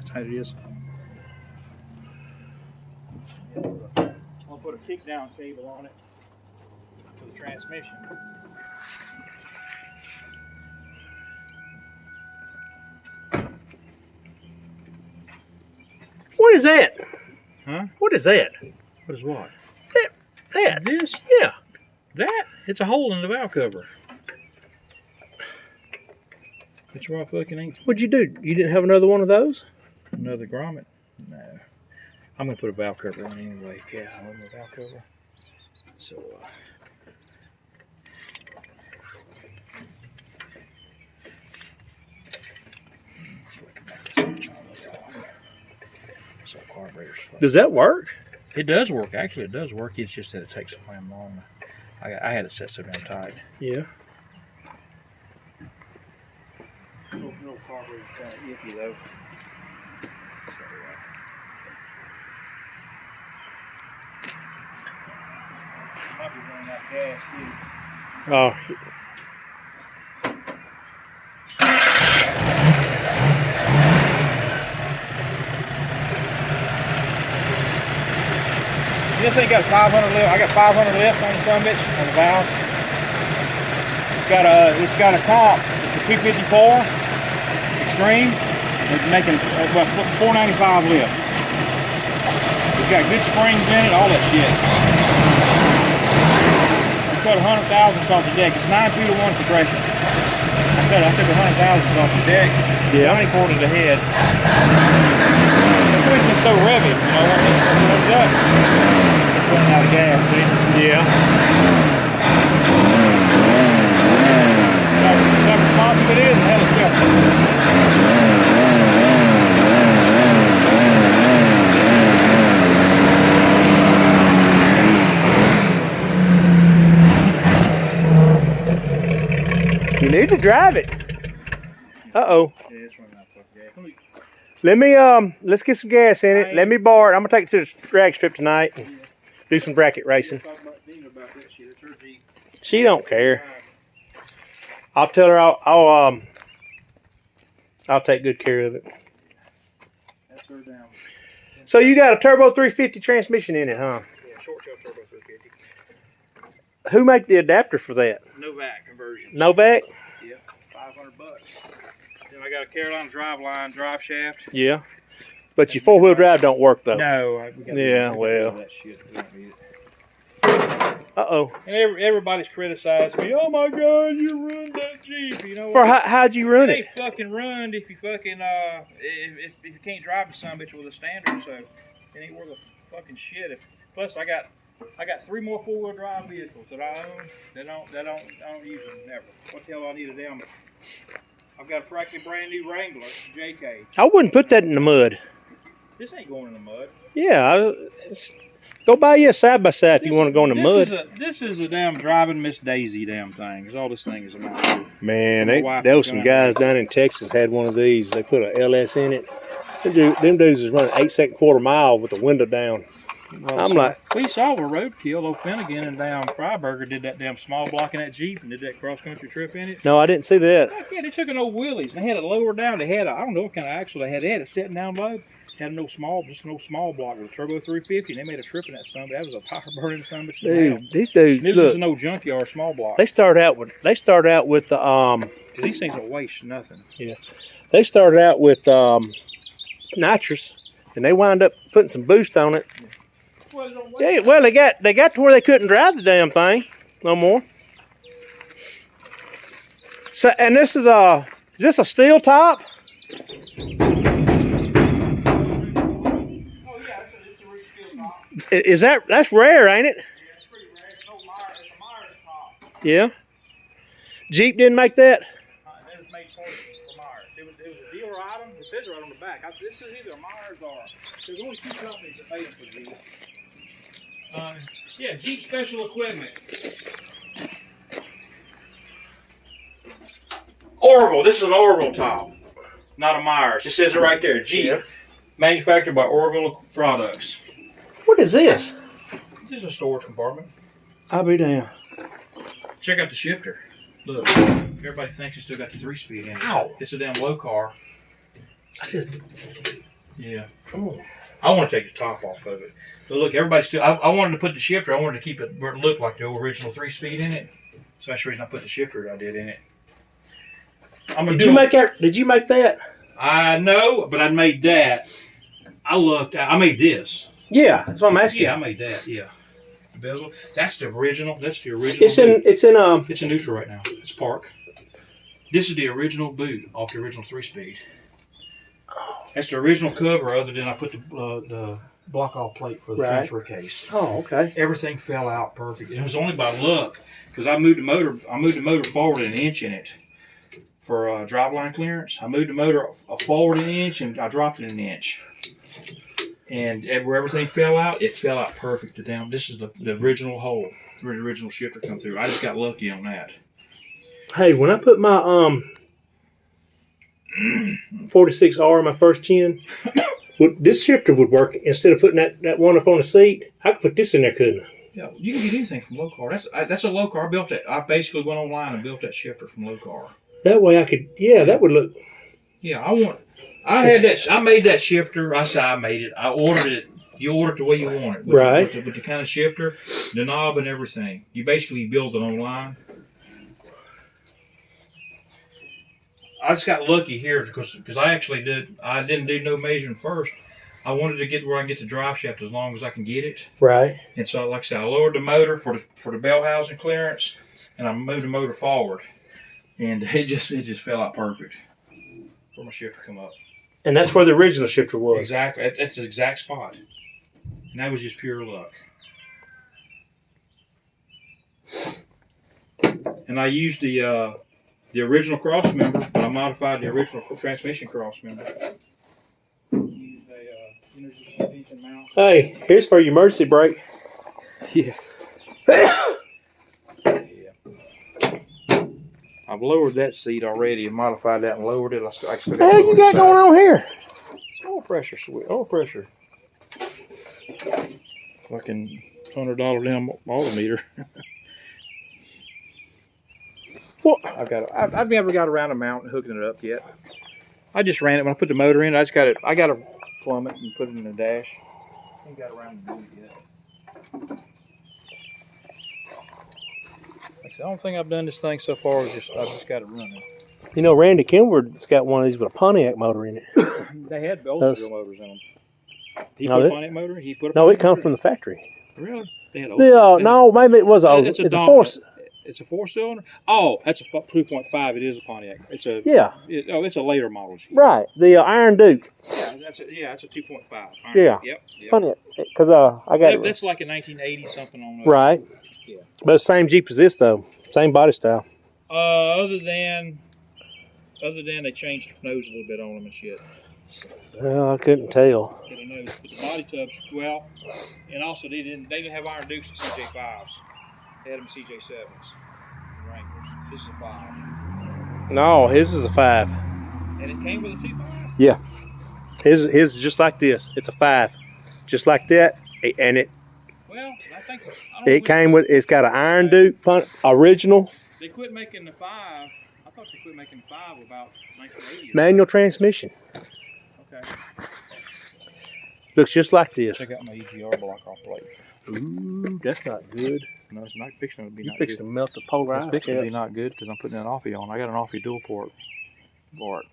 tight it is. I'll put a kick down cable on it for the transmission. What is that? Huh? What is that? What is what? That? This? Yeah. That? It's a hole in the valve cover. That's why I fucking ain't. What'd you do? You didn't have another one of those? Another grommet? No. I'm gonna put a valve cover on anyway. Yeah, I want a valve cover. So, Does that work? It does work. Actually, it does work. It's just that it takes so damn long. I had it set so damn tight. Yeah. No carburetor's kind of iffy though. Might be running out of gas too. Oh. This thing got 500 lift. I got 500 lift on the sumbitch on the valve. It's got a comp. It's a 254 Extreme. It's making about 495 lift. It's got good springs in it, all that shit. We cut 100,000 off the deck. It's 9:2-to-1 compression. I took 100,000 off the deck. Yeah. 94 to the head. This is so revvy, you know what it's up. It's running out of gas, see? Yeah. How responsive it is, and hell it's up. You need to drive it. Uh-oh. Yeah, it's running out of gas. Let me, let's get some gas in it. Let me borrow it. I'm going to take it to the drag strip tonight and do some bracket racing. She don't care. I'll tell her I'll take good care of it. That's her down. So you got a turbo 350 transmission in it, huh? Yeah, short shell turbo 350. Who make the adapter for that? Novak conversion. Novak? Yeah, $500. Then I got a Carolina driveline drive shaft. Yeah. But your four-wheel drive don't work though. No. Yeah, well. That shit. We don't need it. Uh-oh. And everybody's criticized me. Oh my God, you ruined that Jeep. You know For what? how'd you run It it? ain't fucking ruined if you fucking if you can't drive the sumbitch with a standard, so it ain't worth a fucking shit. Plus I got 3 more 4-wheel drive vehicles that I own that I don't use them never. What the hell I need a damn? I've got a practically brand new Wrangler JK. I wouldn't put that in the mud. This ain't going in the mud. Yeah, go buy you a side-by-side if you want to go in the mud. This is a damn driving Miss Daisy damn thing. Is all this thing is about. Man, there was some guys down in Texas had one of these. They put a LS in it. Them dudes was running 8-second quarter-mile with the window down. Well, I'm like, we saw a roadkill. Old Finnegan and down Freiburger did that damn small block in that Jeep and did that cross-country trip in it. no, I didn't see that. Heck yeah, they took an old Willys. They had it lower down. They had I don't know what kind of axle they had. They had it sitting down low. Had just no small block with a turbo 350. And they made a trip in that son. That was a tire burning son. Dude, these dudes, this look, is no junkyard small block. they started out with the Because these things don't waste nothing. yeah, they started out with nitrous, and they wound up putting some boost on it. Yeah, well, they got to where they couldn't drive the damn thing no more. So, and this is this a steel top? Is that's rare, ain't it? Yeah, it's pretty rare. It's a Myers top. Yeah. Jeep didn't make that? It was made for Myers. It was a dealer item. It says right on the back. This is either a Myers or there's only 2 companies that made it for Jeep. Yeah, Jeep Special Equipment. Orville. This is an Orville top, not a Myers. It says it right there. Jeep, Yeah. manufactured by Orville Products. What is this? This is a storage compartment. I'll be damned. Check out the shifter. Look, everybody thinks it's still got the 3-speed in it. Ow. It's a damn low car. Yeah. Oh. I want to take the top off of it. But look, everybody's still. I wanted to put the shifter. I wanted to keep it where it looked like the original 3-speed in it. So that's the reason I put the shifter that I did in it. Did you make that? Did you make that? I know, but I made that. I made this. Yeah, that's what I'm asking. Yeah, I made that. Yeah. The bezel. That's the original. That's the original. It's in It's in neutral right now. It's park. This is the original boot off the original 3-speed. That's the original cover, other than I put the block off plate for the transfer case. Oh, okay. Everything fell out perfect. It was only by luck because I moved the motor forward an inch in it for driveline clearance. I moved the motor forward an inch and I dropped it an inch. And where everything fell out, it fell out perfect to down. This is the original hole where the original shifter come through. I just got lucky on that. Hey, when I put my 46R in my first chin, this shifter would work. Instead of putting that one up on the seat, I could put this in there, couldn't I? Yeah, you can get anything from Low Car. That's a Low Car. I built that. I basically went online and built that shifter from Low Car. That way I could, that would look. Yeah, I had that. I made that shifter. I said I made it. I ordered it. You order it the way you want it. With the kind of shifter, the knob and everything. You basically build it online. I just got lucky here because I didn't do no measuring first. I wanted to get where I can get the drive shaft as long as I can get it. Right. And so, like I said, I lowered the motor for the bell housing clearance, and I moved the motor forward, and it just fell out perfect where my shifter come up. And that's where the original shifter was. Exactly. That's the exact spot, and that was just pure luck. And I used the original cross member, but I modified the original transmission cross member. Used a energy suspension mount. Hey, here's for your emergency brake. Yeah. I've lowered that seat already and modified that and lowered it. What the hell you got going on here? It's oil pressure. Oil pressure. Fucking $100 damn altimeter. Well, I've never got around to mounting hooking it up yet. I just ran it when I put the motor in. I got to plumb it and put it in the dash. I ain't got around to do it yet. Like I said, the only thing I've done this thing so far is I've just got it running. You know, Randy Kenward's got one of these with a Pontiac motor in it. They had Oldsmobile motors in them. He put a Pontiac motor? It comes from the factory. Really? They had no, maybe it was old. It's a four. It's a 4-cylinder. Oh, that's a 2.5. It is a Pontiac. It's a it's a later model. Right, the Iron Duke. Yeah, that's a 2.5. Yeah. Yep. Funny, because I got it. That's like a 1980 something on. Right. Yeah. But the same Jeep as this though, same body style. Other than they changed the nose a little bit on them and shit. Well, I couldn't tell. But the body tubs, and also they didn't have Iron Dukes and CJ5s. They had them CJ7s. Wranglers. This is a 5. No, his is a 5. And it came with a 2.5? Yeah. His is just like this. It's a 5. Just like that. And it. Well, I think it came with. It's got an Iron Duke original. They quit making the 5. I thought they quit making the 5 about 1980. Manual transmission. Okay. Looks just like this. Check out my EGR block off plate. Ooh, that's not good. No, it's not fixing to be. You fixing to melt the polar ice. It's fixing to be not good because I'm putting an offie on. I got an offie dual port for it.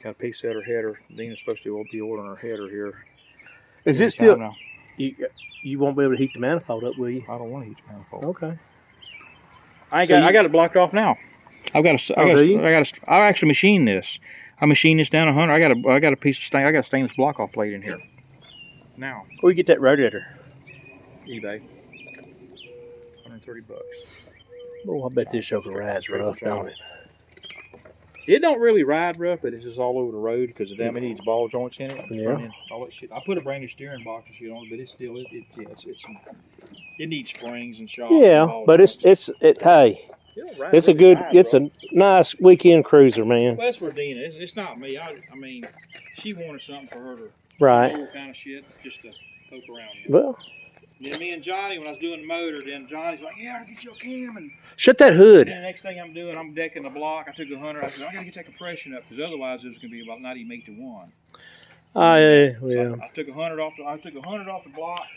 Got a piece setter header. Dina's supposed to be ordering her header here. Is it still? You won't be able to heat the manifold up, will you? I don't want to heat the manifold. Okay. I got it blocked off now. I actually machined this. I machined this down 100. I got a piece of I got a stainless block off plate in here. Now. Where you get that radiator? eBay. $130. Oh, I bet this joker rides rough, don't it? It don't really ride rough, but it's just all over the road because the damn it needs ball joints in it. Yeah. All that shit. I put a brand new steering box and shit on it, but it's still it needs springs and shocks. Yeah, but hey. It's a nice weekend cruiser, man. Well, that's for Dina. It's not me. I mean, she wanted something for her to right. do kind of shit just to poke around in. Well, Then me and Johnny, when I was doing the motor, then Johnny's like, "Yeah, I'll get you a cam." And Shut that hood. then the next thing I'm doing, I'm decking the block. I took 100. I said, "I gotta get that compression up, because otherwise it was gonna be about 98 to 1." Yeah. So I took 100 off the. I took 100 off the block.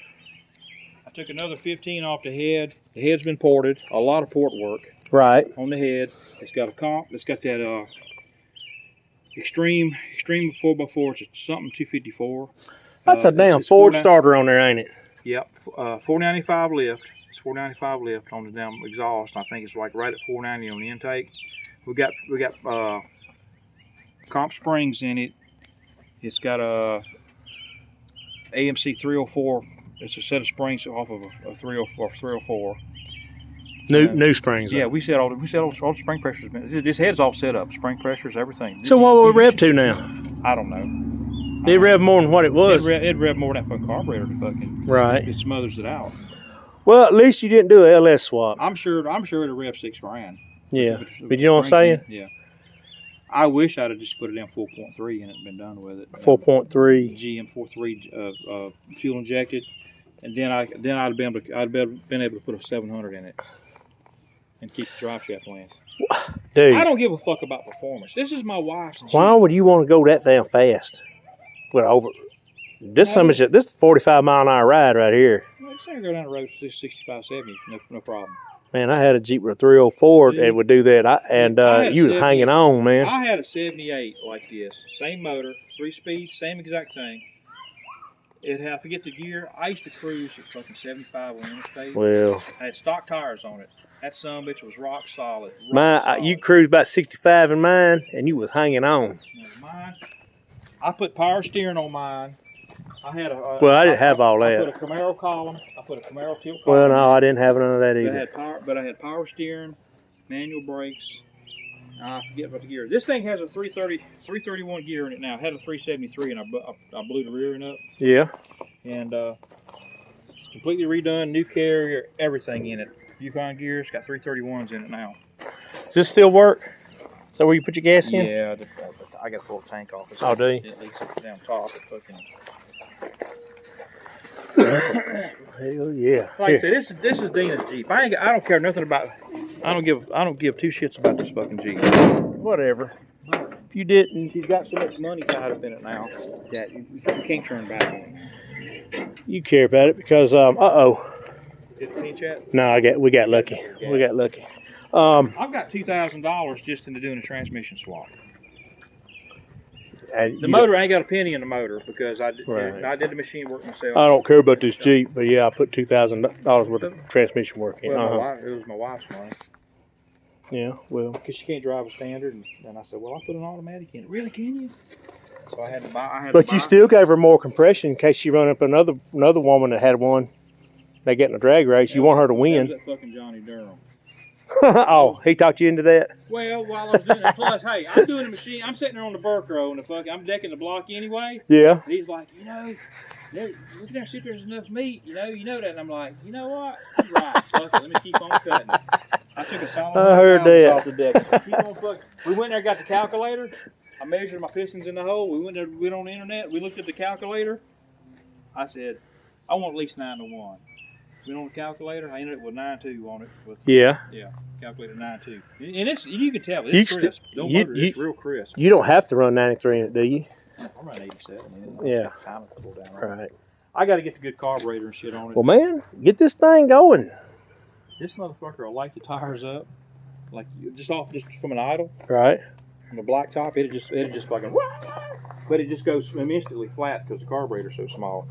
I took another 15 off the head. The head's been ported. A lot of port work Right. on the head. It's got a comp. It's got that extreme 4x4. It's something 254. That's a damn it's Ford 490 starter on there, ain't it? Yep, 495 lift. It's 495 lift on the damn exhaust. I think it's like right at 490 on the intake. We got comp springs in it. It's got a AMC 304. It's a set of springs off of a 304. New springs. Yeah, we set all the spring pressures. This head's all set up. Spring pressures, everything. So what will it rev to now? I don't know. It rev more than what it was. It rev more than that fucking carburetor to fucking. Right. It smothers it out. Well, at least you didn't do a LS swap. I'm sure it'll rev 6 grand. Yeah. But you know what I'm saying? Yeah. I wish I'd have just put it in 4.3 and it been done with it. 4.3. GM43 fuel injected, and then I'd been able to put a 700 in it and keep the drive shaft length. Dude. I don't give a fuck about performance. This is my wife's Jeep. Why would you want to go that damn fast? This is 45 mile an hour ride right here. Well, just go down the road to 65, 70, no problem. Man, I had a Jeep with a 304 Dude. that would do that. You was hanging on, man. I had a 78 like this, same motor, 3-speed, same exact thing. I forget the gear. I used to cruise at fucking 75 on interstate. Well, I had stock tires on it. That sumbitch was rock solid. you cruised about 65 in mine, and you was hanging on. Mine, I put power steering on mine. I had a. Well, I didn't have all I that. put a Camaro column. I put a Camaro tilt column. Well, no, I didn't have none of that But either. I had power steering, manual brakes. I forget about the gear. This thing has a 331 gear in it now. It had a 373, and I blew the rear end up. Yeah. And it's completely redone, new carrier, everything in it. Yukon gears, got 331s in it now. Does this still work? Is that where you put your gas in? Yeah, I got to pull the tank off. Oh, do you? At least down top. Fucking. Hell yeah. Like I said, this is Dina's Jeep. I don't care nothing about. I don't give 2 shits about this fucking Jeep. Whatever. If you didn't, She's got so much money tied up in it now that you can't turn back on it. you care about it because Did the pinch at? No, we got lucky. Yeah. We got lucky. I've got $2,000 just into doing a transmission swap. The motor, I ain't got a penny in the motor because I did the machine work myself. I don't care about this Jeep, but yeah, I put $2,000 worth of transmission work in. Well, it was my wife's money Yeah, well, because she can't drive a standard, and I said, "Well, I put an automatic in it." Really, can you? So I had to buy. But you still gave her more compression in case she run up another woman that had one. They get in a drag race. You want her to win. That fucking Johnny Durham. Oh, he talked you into that? Well, while I was doing it, plus, hey, I'm doing the machine. I'm sitting there on the Burkrow and I'm decking the block anyway. Yeah. And he's like, look at that shit. There's enough meat. You know that. And I'm like, you know what? He's right. Fuck it. Let me keep on cutting. I took a solid. I heard that. Off the deck. Keep on fucking. We went there, got the calculator. I measured my pistons in the hole. We went there, went on the internet. We looked at the calculator. I said, I want at least 9 to 1. Went on the calculator. I ended up with 9.2 on it. Yeah. Yeah, calculated 9.2. And you can tell it's crisp. It's real crisp. You don't have to run 93 in it, do you? I'm running 87. Yeah. Time to pull down. Right. I got to get the good carburetor and shit on it. Well, man, get this thing going. This motherfucker will light the tires up, like just from an idle. Right. On the black top, it'll just fucking. But it just goes instantly flat because the carburetor's so small.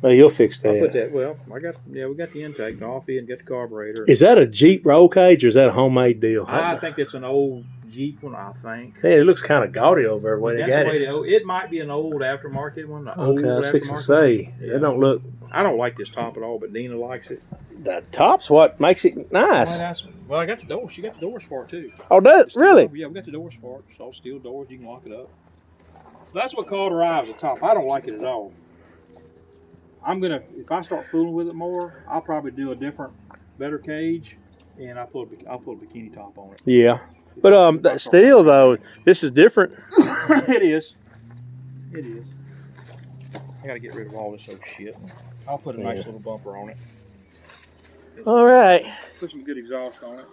Well, you'll fix that. I put that. Well, we got the intake, the off end, got the carburetor. Is that a Jeep roll cage or is that a homemade deal? I think it's an old Jeep one. I think. Hey, it looks kind of gaudy over there. Where they got it. It might be an old aftermarket one. Okay, I was fixing to say that don't look. I don't like this top at all, but Dina likes it. The top's what makes it nice. Well, I got the doors. She got the doors for it too. Oh, really? Yeah, we got the doors for it. It's all steel doors. You can lock it up. So that's what caught her eye was the top. I don't like it at all. If I start fooling with it more, I'll probably do a different, better cage, and I'll put a bikini top on it. Yeah, but still though, this is different. It is. I gotta get rid of all this old shit. I'll put a nice Yeah. little bumper on it. All right. Put some good exhaust on it.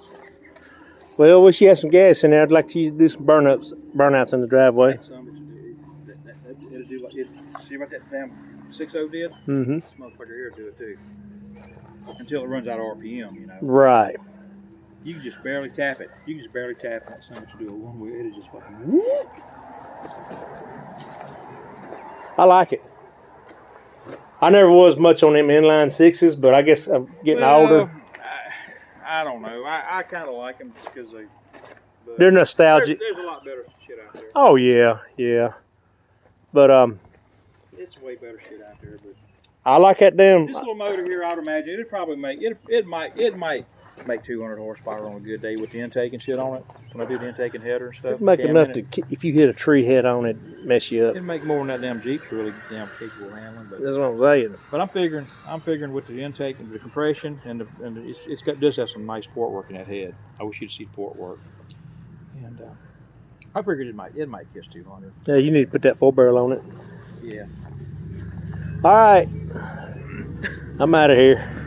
Well, wish you had some gas in there. I'd like to do some burnouts in the driveway. It'll do like it. See what that damn 6.0 did? Mm-hmm. This motherfucker here will do it too. Until it runs out of RPM, you know. Right. You can just barely tap it. You can just barely tap it. That son to do it one way. It'll just fucking whoop. I like it. I never was much on them inline sixes, but I guess I'm getting older. I don't know. I kind of like them just because They're nostalgic. There's a lot better shit out there. Oh yeah, yeah. But It's way better shit out there. But I like that damn. this little motor here, I'd imagine it'd probably make it might make 200 horsepower on a good day with the intake and shit on it. When I do the intake and header and stuff. It'd make Cam enough in to, it. if you hit a tree head on it, mess you up. It'd make more than that damn Jeep's really damn capable of handling. That's what I'm saying. But I'm figuring with the intake and the compression and it's does have some nice port work in that head. I wish you'd see the port work. And I figured it might kiss 200. Yeah, you need to put that 4-barrel on it. Yeah. All right. I'm out of here.